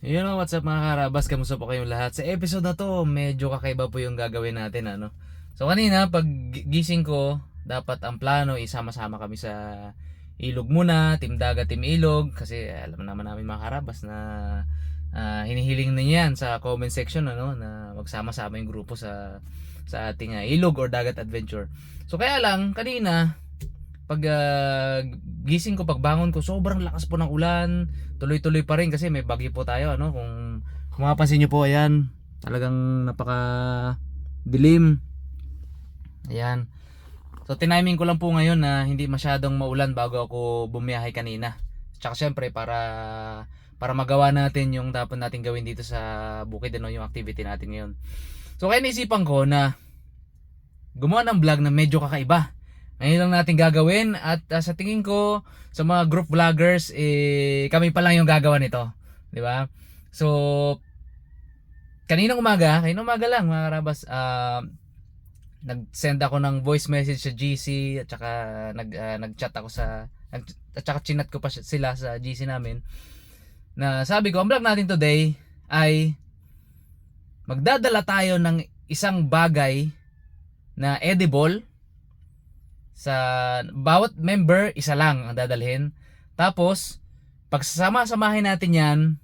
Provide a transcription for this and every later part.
You know what's up mga karabas, kamusta po kayong lahat? Sa episode na to, medyo kakaiba po yung gagawin natin ano. So kanina, pag gising ko, dapat ang plano isama-sama kami sa ilog muna, team dagat, team ilog. Kasi alam naman namin mga karabas na hinihiling na yan sa comment section ano, na magsama-sama yung grupo sa ating ilog or dagat adventure. So kaya lang, kanina, pag gising ko, pagbangon ko, sobrang lakas po ng ulan. Tuloy-tuloy pa rin kasi may bagyo po tayo ano. Kung mapapansin niyo po, ayan, talagang napaka dilim. Ayan. So tiniming ko lang po ngayon na hindi masyadong maulan bago ako bumiyahe kanina. Tsaka syempre para magawa natin yung dapat natin gawin dito sa bukid ano, yung activity natin ngayon. So kaya naisipan ko na gumawa ng vlog na medyo kakaiba. Ngayon lang natin gagawin at sa tingin ko sa mga group vloggers kami pa lang yung gagawa nito, di ba? So kaninang umaga lang mga karabas, nag-send ako ng voice message sa GC at saka nag-chat ako at saka chinat ko pa sila sa GC namin na sabi ko ang vlog natin today ay magdadala tayo ng isang bagay na edible. Sa bawat member, isa lang ang dadalhin. Tapos, pagsasama-samahin natin yan,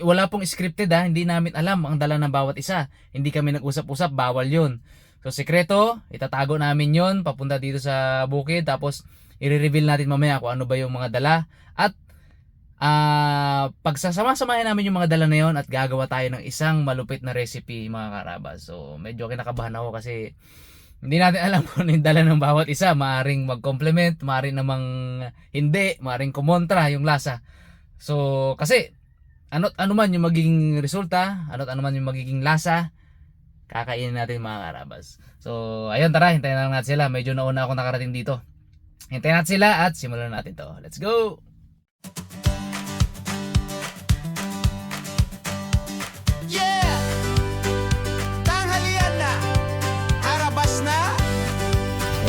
wala pong scripted hindi namin alam ang dala ng bawat isa. Hindi kami nag-usap-usap, bawal yun. So, sekreto, itatago namin yun, papunta dito sa bukid, tapos i-reveal natin mamaya kung ano ba yung mga dala. At, pagsasama-samahin namin yung mga dala na yun at gagawa tayo ng isang malupit na recipe mga karabas. So, medyo kinakabahan ako kasi hindi natin alam kung ano yung dala ng bawat isa. Maaring mag-complement, maaring namang hindi, maaring kumontra yung lasa. So, kasi ano man yung magiging resulta, ano man yung magiging lasa, kakainin natin mga karabas. So, ayun, tara, hintayin lang natin sila. Medyo nauna ako nakarating dito. Hintayin natin sila at simulan natin to. Let's go!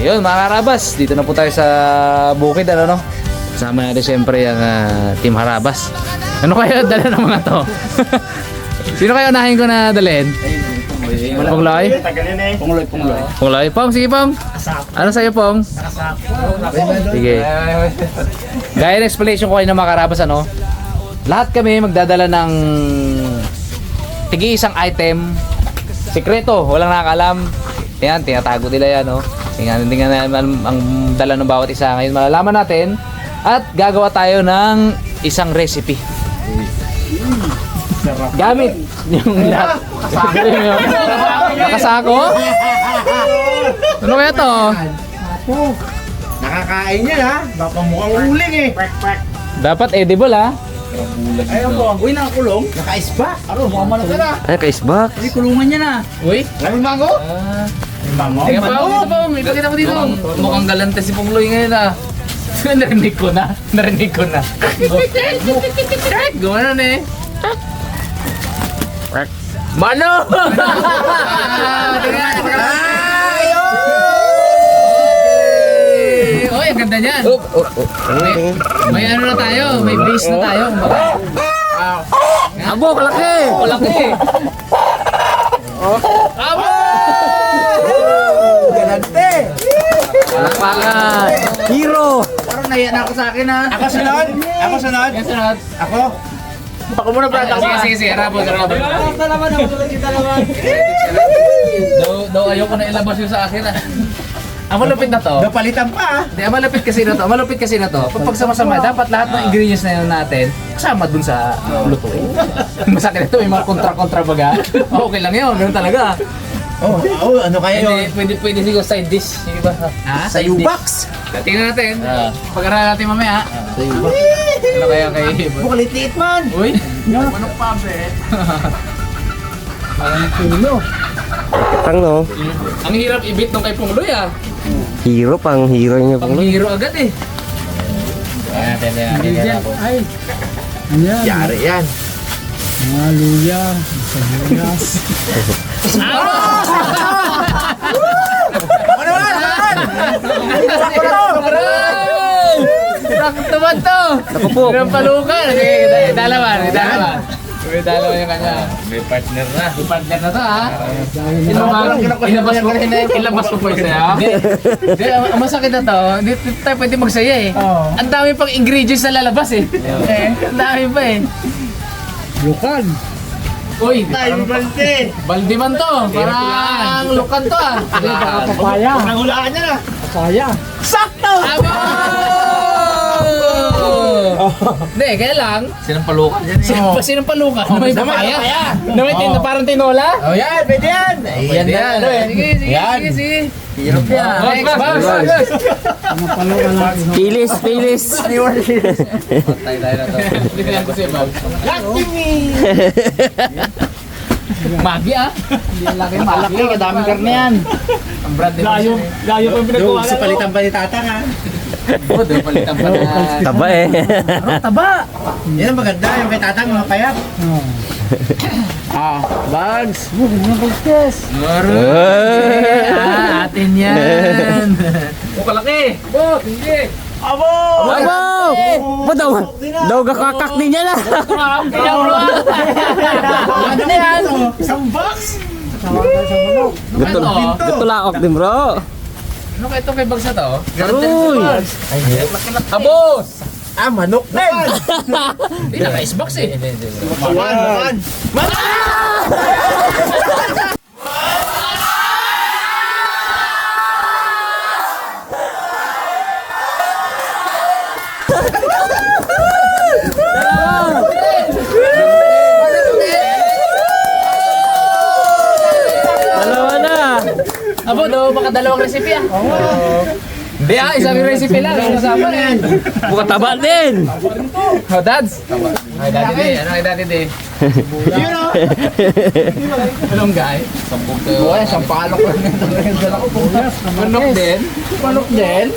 Ayun mga karabas, dito na po tayo sa bukid ano. Kasama natin syempre yung team Harabas. Ano kaya dala ng mga to? Sino kaya unahin ko na dalhin? Pungloy? Pungloy? Pong, sige Pong. Ano sa'yo Pong? Sige. Gaya ng explanation ko kayo ng mga karabas ano. Lahat kami magdadala ng tigi-isang item. Sekreto, walang nakakalam. Yan, tinatago nila yan no. Tingnan ang dala ng bawat isa. Ngayon malalaman natin at gagawa tayo ng isang recipe. Gamit yung lahat. Kasako? Ano kaya to? Nakakain yan ha. Baka mukhang uling eh. Dapat edible ha. Ayun po, uy nakakulong. Naka-isba. Aro, mukhang malaki na. Ay, ka-isbak. Hindi, kulungan niya na. Uy. Lamang mango? Mango? Teka pa, dito po. Ipakita mo dito. Mukhang galante si Pungloy ngayon ah. Narinig ko na. Gumana na eh. Mano! Oy, ang ganda niyan. May ano na tayo, may base na tayo. Abo, kalaki! Kalaki! Abo! Galante! Palakpakan! Hero! Parang naiya na ako sa akin ha. Ako sunod? Ako sunod? Yan sunod. Ako? Ako muna brad. Sige. Arabot. Kita naman. Daw ayoko na ilabas yung sa akin ah. Ang malupit na to. Napalitan pa Hindi, ang malupit kasi na to. Pag pagsama-sama, dapat lahat ng ingredients na yun natin kasama dun sa lutuin. Masakit ito, may mga kontra-kontra baga. Okay lang yun, ganun talaga. Oh, ano kaya yun? Pwede siguro side dish. Sige ba? Ha? Sa U-Box. Tingnan natin. Pag-aralan natin mamaya. Sa U-Box. Ano kaya kay... Mukhang litiit man. Uy! Manok pa be. Parang puno. Pang no? Ang hirap ibit nung kay Pungloy ah. Hero, pang hero niya Pang hero agad eh. Ayan. Ay. Ayan. Yari yan. Mga luya. Sabuyas. Ano naman? Sakto ba to? Naku po. Ng palukan. Dalaman. May dalawa yung kanya. May partner na. May partner na to ha. Ilabas ko po yung sa'yo. Hindi, ang masakit na to, hindi tayo pwede magsaya eh. Ang dami pang ingredients na lalabas eh. Ang dami pa eh. Lukan. Uy, baldi man to. Parang lukan to ah. Papaya. Nangulaan niya na. Papaya. Sakto! Hindi, kaya lang. Sinampalukan yan eh. Sinampalukan? May papaya. Na may parang tinola? Oh yan, pwede yan. Yan na. Sige, sige. Hirap yan. Next, Pilis, pilis. Patay tayo na to. Bigyan ko si Bob. Lucky me! Magi ah. Hindi laki magi. Malaki, kadaming karne yan. Ang brand nila. Layo pa yung pinagawa Sa palitan pa ni Tatang ha. Oo, doon palitan pa na. Taba eh. Taba. Yan ang maganda, yung kay Tatang mga payat. Bags. Atin yan. O kalaki. Bo, hindi. Abo! Abo! Ba't daw kakakak din yan ah. Kaya bro. Ano na yan? Isang box! Gutulaok din bro. Ano ka ito kay Bags na to? Aroy! Abos! Manok din! Hindi, naka-isbox eh. Makan! Dalawa na. Abo daw, baka dalawang recipe ah. Hindi ah, isang recipe lang. Ang usapan yan. Buka taba din. Oh, dads. Ay, Daddy D. Ano kay Daddy D? Yun o! Anong guy? Sambog kayo. Buhay, isang palok lang nito. Manok din. Manok din.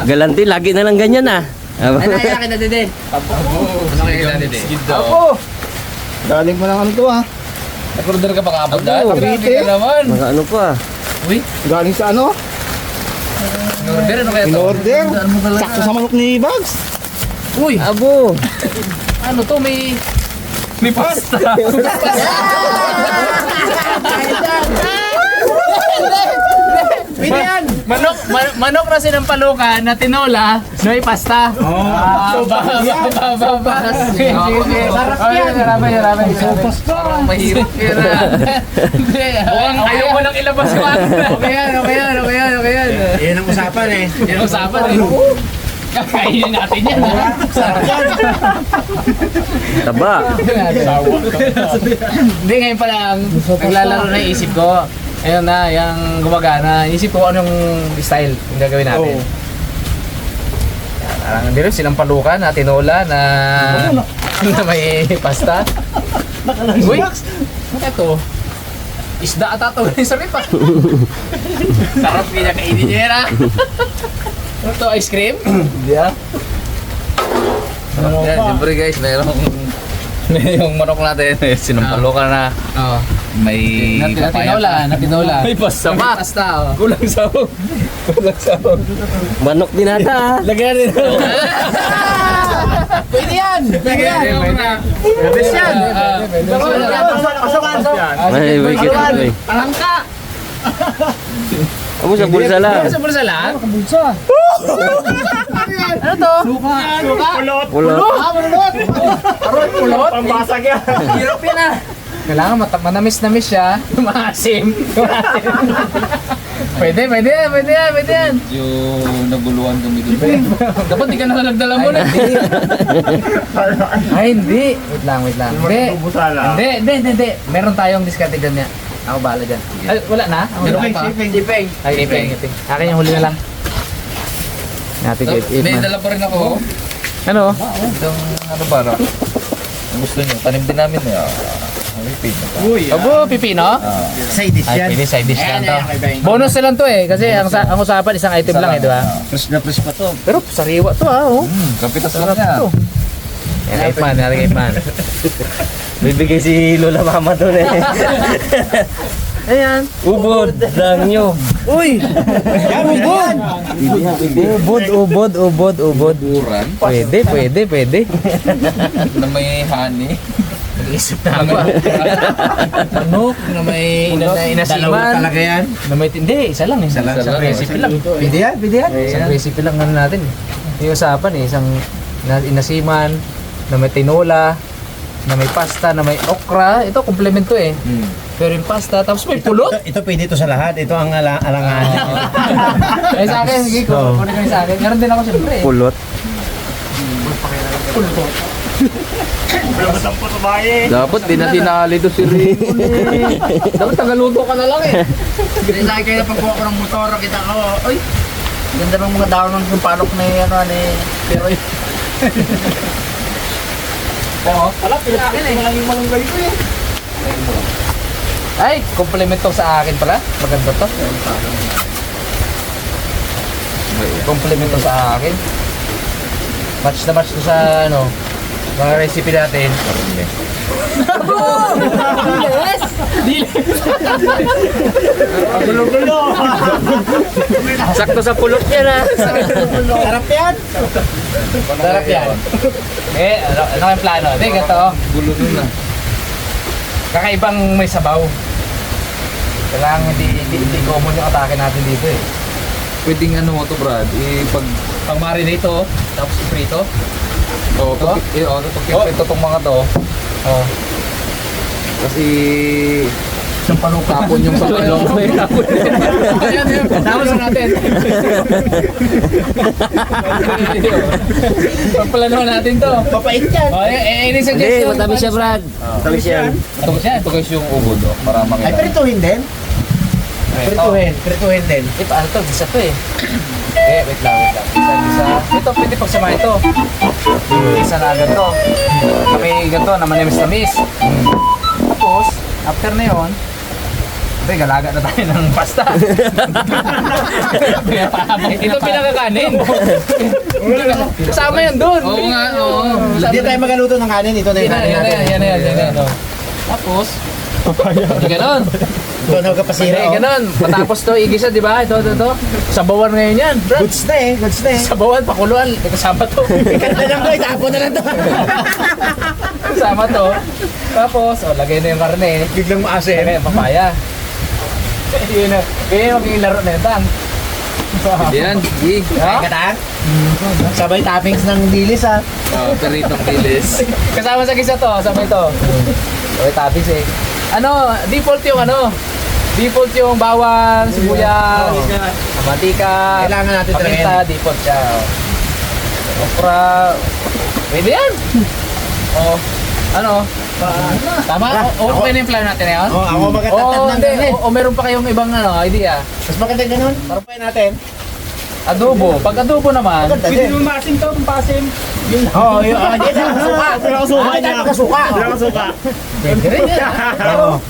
Galanti, lagi na lang ganyan ah. Ay, naiya kita dede. Ano kay Daddy D? Apo! Galing mo lang ano to ha. Nag-order ka pa kapag dahil? Abo, Grabe Cavite. ka naman. Mga ano pa. Uy, Galing sa ano? in-order. Ano kaya to? In-order. Sakto sa manok ni Bags. Uy, Abo. ano to? May pasta. Pwede yan. Manok na sinampalukan na tinola na may pasta. Sarap yan. Sarap yan. Parang mahirap yun ah. Mukhang ayaw mo lang ilabas yung ano. Okay yan. Yan ang usapan eh. Yan ang usapan eh. Kakainin natin yan ha. Sarap yan. Taba. Hindi, ngayon pa lang, naglalaro na isip ko. Ayun na, yung gumagana. Isip ko anong style yung gagawin natin. Parang hindi rin silang palukan na tinola na may pasta. Uy, ito. Isda at ito sa ripa. Sarap pinakainin niya yan ha. Ano to, ice cream? Hindi ah. Yan, siyempre guys, yung manok natin, sinampalukan na. Oo. May papaya. Natinola. May pasta pa. Pasta, oh. Kulang sahog. Manok din ata ah. Lagyan rin. Pwede yan. Pwede yan. Pwede yan. Pasokan! Ay, may kita to eh. Palangka. Abo sa bulsa lang. Ano sa bulsa lang? Ano to? Suka. Kulot! Pulot. Arot, pulot. Pambasag yan! Hirap yan ah. Kailangan manamis-namis siya. Maasim. Pwede yan. Yung naguluhan kami doon. Dapat di ka na nagdala mo na. Ay, hindi. Wait lang. Hindi. Meron tayong diskarte dyan niya. Ako bahala dyan. Ay, wala na? Meron pa. Sipeng. Ay, ipeng. Akin yung huli na lang. Natin kay May Edman. dala pa rin ako. Ano? Itong ano para. Ang gusto nyo. Tanim din namin eh. Uy! Abo, pipino? Side dish Ay, yan. pwede side dish lang to. Ayan, kaibahin. Bonus na lang to eh. Kasi ang usapan isang item lang eh, di ba? Fresh na fresh pa to. Pero sariwa to ah, oh. Kapitas lang Sarap niya. to. Yan, Aitman, Aitman. Bibigay si Lola Mama doon eh. Ayan. Ubod lang nyo. Uy! Ubod. Uran. Pwede. Na may honey. Nag-iisip na ako. Manok na may Dalawa inasiman. talaga yan. Na may hindi, isa lang eh. Isang recipe lang. Pwede yan, pwede yan. Isang recipe lang ano natin. Yung usapan eh, isang inasiman, na may tinola, na may pasta, na may okra. Ito, komplemento eh. Pero yung pasta, tapos may pulot. Ito pwede ito sa lahat. Ito ang alangan. Eh sa akin, sige ko. Oo. Kunin ko yung sa akin. Meron din ako siyempre eh. Pulot. Labas ang puto baye. Dapat di na tinali to si Raymond eh. Dapat tagaluto ka na lang eh. Hindi sa akin na pagkuha ko ng motor, kita ko, oy, ganda ng mga daon ng palok na ano, pero Oo. Wala, pinakin eh. Walang yung malunggay ko eh. Ay, komplemento sa akin pala. Maganda to. Komplemento sa akin. Match na match to sa ano, mga recipe natin. Gulo-gulo. Sakto sa pulot yan ah. sarap yan. Sarap yan. Eh, ano yung plano? Hindi, ganito. Gulo dun na. Kakaibang may sabaw. Kailangan hindi common yung atake natin dito eh. Pwedeng ano mo to Brad, Pang marinate to, tapos iprito. pag ito tong mga to, Oh. kasi tapon yung papalong. Ayan, ayan. Tapos na natin. Pagplanuhan natin to. Papait yan. Oh, any Hindi, suggestion? matamis siya, Brad. Tamis yan. Matamis yan. Ito guys yung ubod oh, para Ay, makita. prituhin din. Prituhin din. Ito, ano to? Gisa to eh. Wait lang. Gisa. Ito, pwede pagsamahin ito. Gisa na agad to. May ganito na manimis-tamis. Tapos, after na yun, galaga na tayo ng pasta. Ito pinakakanin. Kasama yan doon. Oo nga, oo. Hindi tayo magaluto ng kanin. Ito na yung kanin natin. Yan. Tapos, hindi ganon. Ito na kapasira. Hindi ganon. Matapos to, igisa, di ba? Ito. Sabawan ngayon yan, bro. Goods na eh. Sabawan, pakuluan. Kasama to. Ikat na lang ko, itapon na lang to. Kasama to. Tapos, lagay na yung karne. Biglang maasim. Lagay yung papaya. Yun na. Kaya magiging laro na yun, Tang. Hindi yan, sige. Ha? Katang? Sabay toppings ng dilis ha. Peritong bilis. Kasama sa gisa to, sabay to. Sabay tapis eh. Ano, default yung bawang, sibuyas, mantika, Kailangan natin paminta, talaga default siya. Okra, pwede yan. Oh, ano? Tama? Okay na yung plan natin ngayon? Oh, ako magkatatag ng hindi. kanin. O meron pa kayong ibang idea? Mas maganda ganun. Parupayan natin. Adobo. Pag adobo naman, Maganda Pwede din. mo maasim to, pasim. Oo, yun. Hindi tayo makasuka. Pinakasuka Hindi tayo niya. makasuka. Pinakasuka. pwede rin yan. Oo.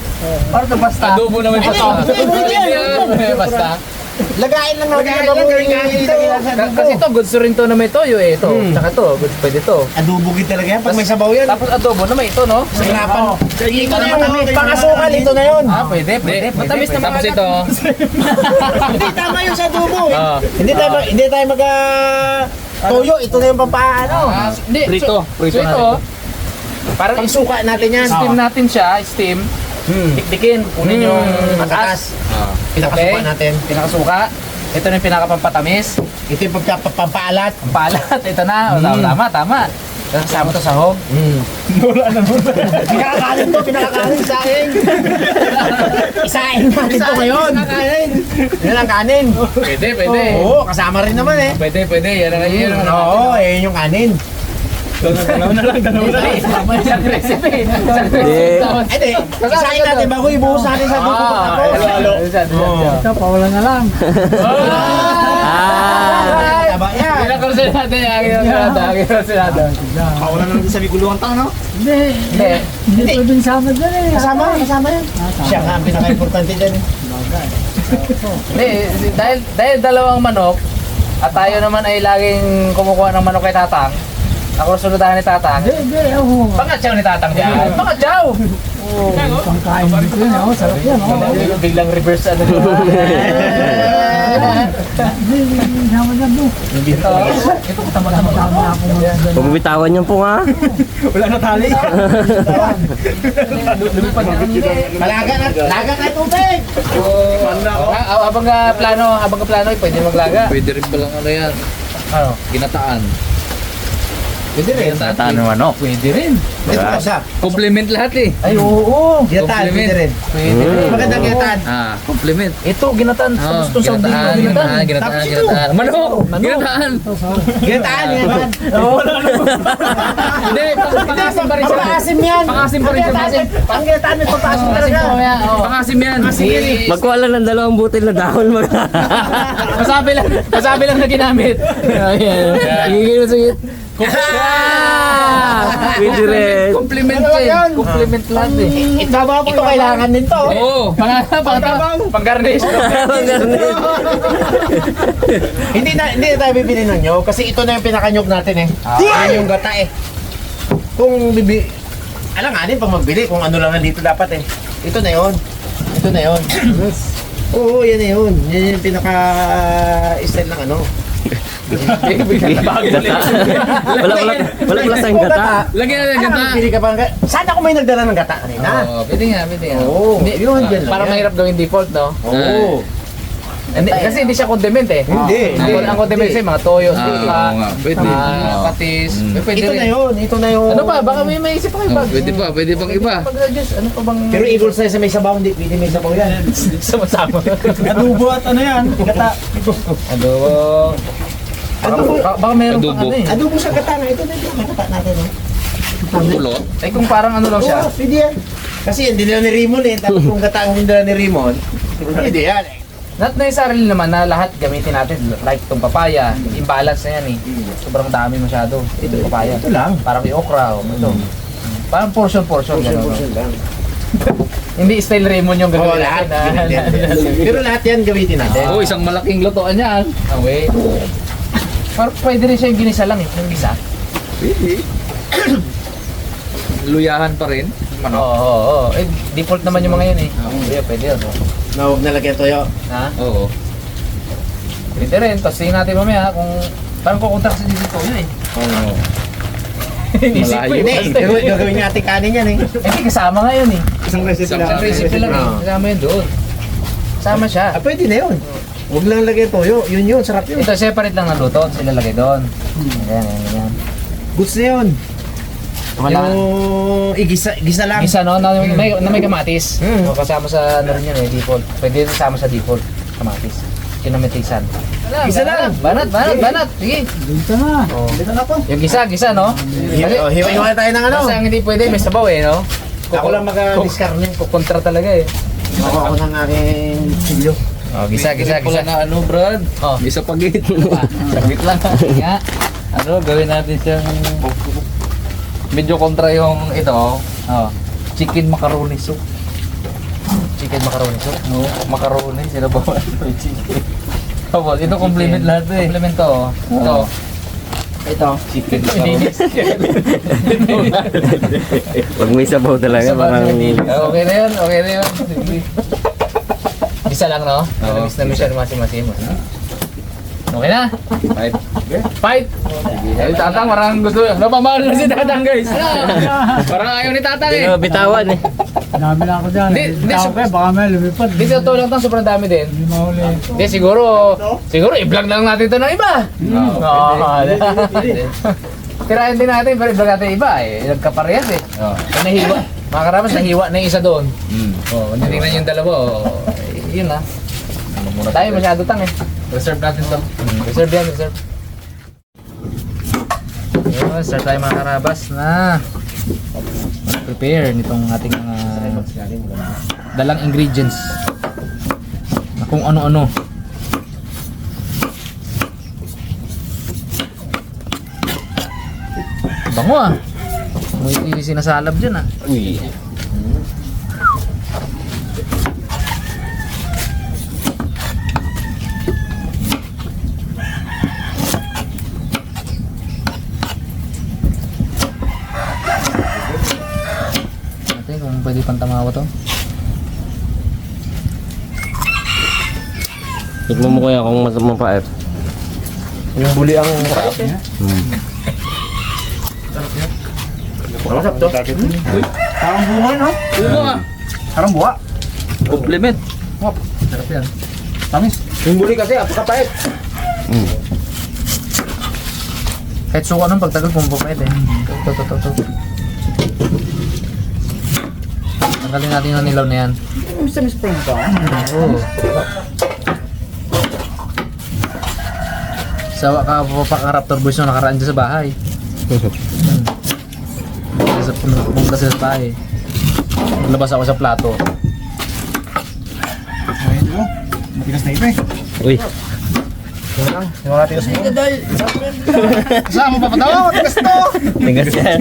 Parang ito basta. Adobo naman Ay, pwede. Basta. Lagain lang natin. Lagain lang, gawin kanin ito. Kasi ito, goods rin to na may toyo eh. Ito, tsaka to, goods pwede to. Adubugin talaga yan. Pag may sabaw yan. Tapos adobo na may ito, no? Sirapan. Ito na yun. Pangasukan, ito na yun. Ah, pwede. Matamis na tapos ito. Hindi tama yun sa adobo eh. Ah. Hindi tayo mag toyo. Ito na yung pampaano. Hindi, Prito. Prito ito, natin. parang Pangsuka natin yan. steam natin siya, steam. Dikdikin, kunin yung Matatas. Okay. Pinakasuka natin. Pinakasuka. Ito na yung pinakapampatamis. Ito yung pagpapalat. Ang palat, ito na. O, tama. Tapos kasama to sa hog. Pinakakanin to, pinakakanin sa akin. Isain natin to ngayon. Yan ang kanin. Pwede. Oo, kasama rin naman eh. Pwede. Yan ang yun. Oo, eh yung kanin. Dalaw na lang. Isang recipe. Hindi. Hindi, isain natin bago ibuhos natin sa dugo. Pawalan na lang. Taba yan. Kinakursin natin yung kinakursinado. Ako na lang sa biguluhan tang, no? Hindi. Kasama yan. Siya nga ang pinaka-importante dyan eh. Hindi, dahil dalawang manok at tayo naman ay laging kumukuha ng manok kay Tatang. Ako sunudahan ni Tatang. Pangatsaw ni Tatang dyan. Pangatsaw! Pangkain dito yun, sarap yan. Biglang reverse ano. Ito tama-tama. Pagbitawan niyo po nga. Wala na tali. Lumipad na. Laga ka tubig! Habang ka plano, pwede maglaga. Pwede rin palang ano yan. Ano? Ginataan. Pwede rin. Tataan ng manok. Pwede rin. Ito ka siya. Compliment lahat eh. Ay, oo. Ginataan, Compliment. pwede rin. Pwede rin. Magandang ginataan. Compliment. Ito, ginataan. Oh, Gusto sa ginataan, ginataan. ginataan. Manok! Ginataan! Ginataan. Hindi, pangasim pa rin siya. Pangasim yan. Pangasim pa rin siya. Pangasim. Ang ginataan may pagpaasim Pangasim talaga. pa yan. Pangasim yan! Magkuha lang ng 2 butil na dahon mga. Masabi lang na ginamit. Ayan. Gigil sige. Pwede rin. Compliment eh. Compliment lahat eh. Ito kailangan din to. Oo. Pang-garnish. Hindi na tayo bibili ng nyog kasi ito na yung pinakanyog natin eh. Yan yung gata eh. Kung alanganin pang magbili kung ano lang nandito dapat eh. Ito na yun. Ito na yun. Oo, yan na yun. Yan yung pinaka-style ng ano. Wala lasang gata. Lagyan natin Ano, gata. bibili ka pa ng gata? Sana ako may nagdala ng gata kanina. Oo, pwede nga, pwede nga. Oo. Yun, dyan lang. Parang yan. mahirap gawin default, no? Oo. Kasi hindi siya condiment eh. Hindi. Ang condiment kasi mga toyo, Oo nga, pwede. patis. Pwede Ito rin. na yun. Ito na yun. Ano pa? Baka may maisip pa kayo Oh, bag. pwede pang iba. Pag-adjust, ano pa bang... Pero eagle size sa may sabaw, hindi pwede may sabaw yan. sama-sama. Adobo at ano yan. Gata. Adobo. Baka meron pang Adobo. ano eh. Adobo sa gata na. Ito na yung gata natin. Pulo. Eh kung parang ano lang siya. Oo, pwede yan. Kasi yan, dinala ni Rimon eh. Tapos kung gata ang dinala ni Rimon, pwede yan eh. Not necessarily naman na lahat gamitin natin. Like itong papaya, imbalance na yan eh. Sobrang dami masyado. Itong papaya. Ito lang. Parang yung okra o ito. Parang portion-portion. gano'n. lang. Hindi style Raymond yung Oo, gagawin lahat. natin. Pero lahat yan gamitin natin. Oo, isang malaking lutuan yan. Ah, wait. Parang pwede rin siya yung ginisa lang eh. Yung gisa. Pwede. Luyahan pa rin. Oo, oo, oo. Eh, default naman yung mga yan eh. Pwede, pwede yun. Na huwag nalagyan toyo. Ha? Oo. Pwede rin. Tapos tingnan natin mamaya kung... Parang kukontra kasi dito yun eh. Oo. Inisip ko Malayo. eh. Hindi, gagawin nga ating kanin yan eh. Hindi, kasama nga yun eh. Isang recipe Isang lang. Recipe lang eh. Oo. Kasama yun doon. Kasama siya. Ah, pwede na yun. Huwag lang lagyan toyo. Yun, sarap yun. Ito, separate lang ng luto. Sila lagay doon. Ayan, ayan, ayan. Goods na yun. Wala. Yung gisa lang. Isa no, na may kamatis. Mm. O, kasama sa ano rin yun eh, default. Pwede rin kasama sa default, kamatis. Kinamitisan. Isa lang. Banat. Sige. Dito na. Oh. Dito na po. Yung gisa, no? Hiwa-hiwa tayo ng ano. Kasi ang hindi pwede, may sabaw eh, no? Ako lang mag-discard niya. Kukontra talaga eh. Ako ng aking silyo. Oh, gisa. Pula na ano, Brad? Oh. May sapagit. Saglit lang. Nga. Ano, gawin natin siyang... Medyo kontra yung ito. Oh. Chicken macaroni soup. Chicken macaroni soup. No, macaroni. Sila ba? Chicken. Tapos, ito compliment lahat eh. Compliment to. Oh. Ito. Ito. Chicken macaroni. Pag may sabaw talaga, parang... Okay na yun. Sige. Gisa lang, no? Oo. Namiss na siya, masim-masim. Okay na? Right. Fight! Ay, Tatang, parang gusto. Napamahal na si Tatang, guys. Parang ayaw ni Tatang eh. Pero bitawan eh. Dami na ako dyan. Hindi, Tao kayo, baka may lumipad. Di sa totoo lang tang sobrang dami din. Hindi mahuli. Hindi, siguro i-vlog na lang natin ito ng iba. Tirahin din natin, pero i-vlog natin iba eh. Nagkaparehas eh. Nahiwa. Mga karamas, nahiwa na yung isa doon. Oh, hindi tingnan yung dalawa. Oh. Yun na. Tayo masyado tang eh. Reserve natin to. Reserve yan, reserve. Yun, start tayo mga karabas na prepare nitong ating mga dalang ingredients na kung ano-ano. Bango ah. May sinasalab dyan ah. Uy. Natin kung pwede pang tamawa to. Tikman mo kuya kung mapait. Yung buli ang sarap niya. Masarap to. Parang bunga, no? Bunga. Parang buwa. Compliment. Sarap yan. Tamis. Yung buli kasi, apakapait. Kahit suka nung pagtagal kung pumait eh. Ito. Tanggalin natin yung nilaw na yan. Miss pa ba? Oo. Sawa ka pa Raptor Boys na nakaraan dyan sa bahay. Pumunta sila sa bahay. Naglabas ako sa plato. Ayun mo. Matigas na ito eh. Uy. Yun lang. Yung natin kasi. Kasama pa pa daw. Matigas to. Tingas yan.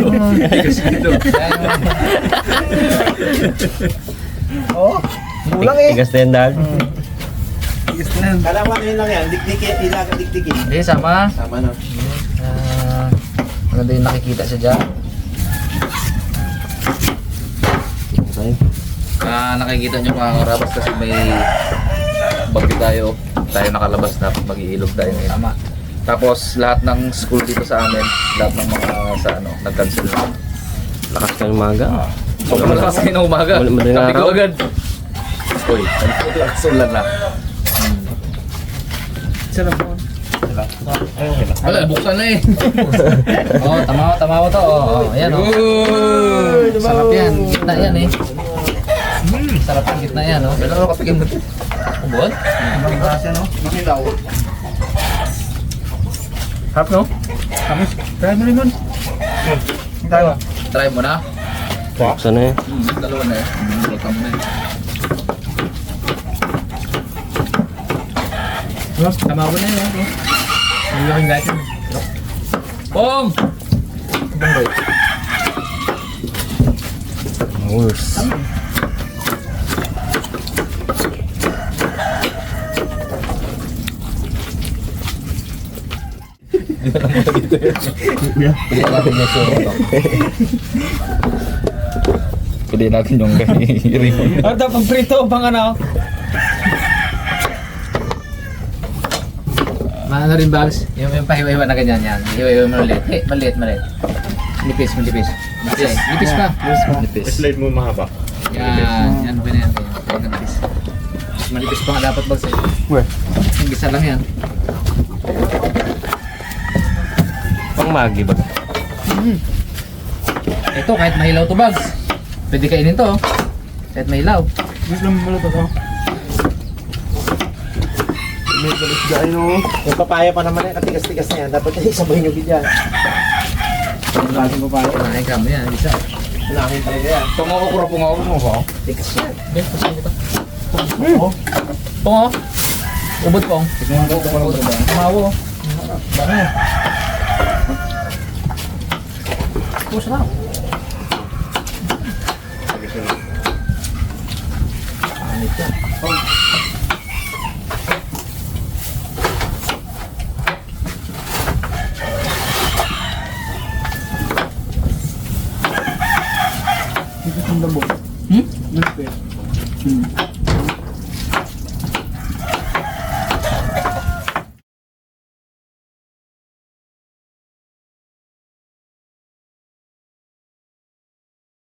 Oo. Kulang eh. Tigas na yan dahil. Kala mo ano yun lang yan. Dikdikin. Ilagang dikdikin. Hindi, sama. Tama no. Maganda yung nakikita siya dyan. Nakikita nyo mga karabas kasi may bagyo tayo. Tayo nakalabas na mag-iilog tayo ngayon. Tama. Tapos lahat ng school dito sa amin, lahat ng mga sa nag-cancel na. Lakas ka ng umaga. Sobrang malakas kayo ng umaga. Madaling Sabi ko araw. agad. Uy, sulan na. Wala, buksan na eh. Oo, tama to. Oo, ayan o. Sarap yan. Gitna yan eh. Sarap ang gitna yan oh. Kailan ako kapigyan mo ito? Ubod? Ang klase no? Makilaw. Harap no? Tamis. Try mo limon. Tayo. Try mo na. Buksan na yan. Dalawa na eh. Welcome na eh. Tama ko na yun. Hindi ko yung gatin. Pong! Worse. Piliin natin yung show. Piliin natin yung ring. Ano daw pang prito pang ano? Maano rin bags? Yung pahiwa-hiwa na ganyan yan. Hiwa-hiwa mo ulit. Maliit. Nipis. Nipis pa. Nipis. Slide mo mahaba. Yan. Okay na yan. Kaya nipis. Manipis pa nga dapat bags eh. Weh. Yung gisa lang yan. Pang magi ba? Ito kahit mahilaw to bags. Pwede kainin to. Kahit mahilaw. Gusto lang maluto to. May balis dyan no. Yung papaya pa naman yan. Katigas-tigas na yan. Dapat isabay nyo bigyan. Ang klaseng papaya. Kumain ka mo yan. Gisa. Malaki talaga yan. Pangakukura po nga ako mo ba? Tigas yan. Yes, pasin dito. Pongo. Ubod pong. Tignan ko kung ano ba. Tumawo. Bango. Puso na. Anit yan. Dito yung labo.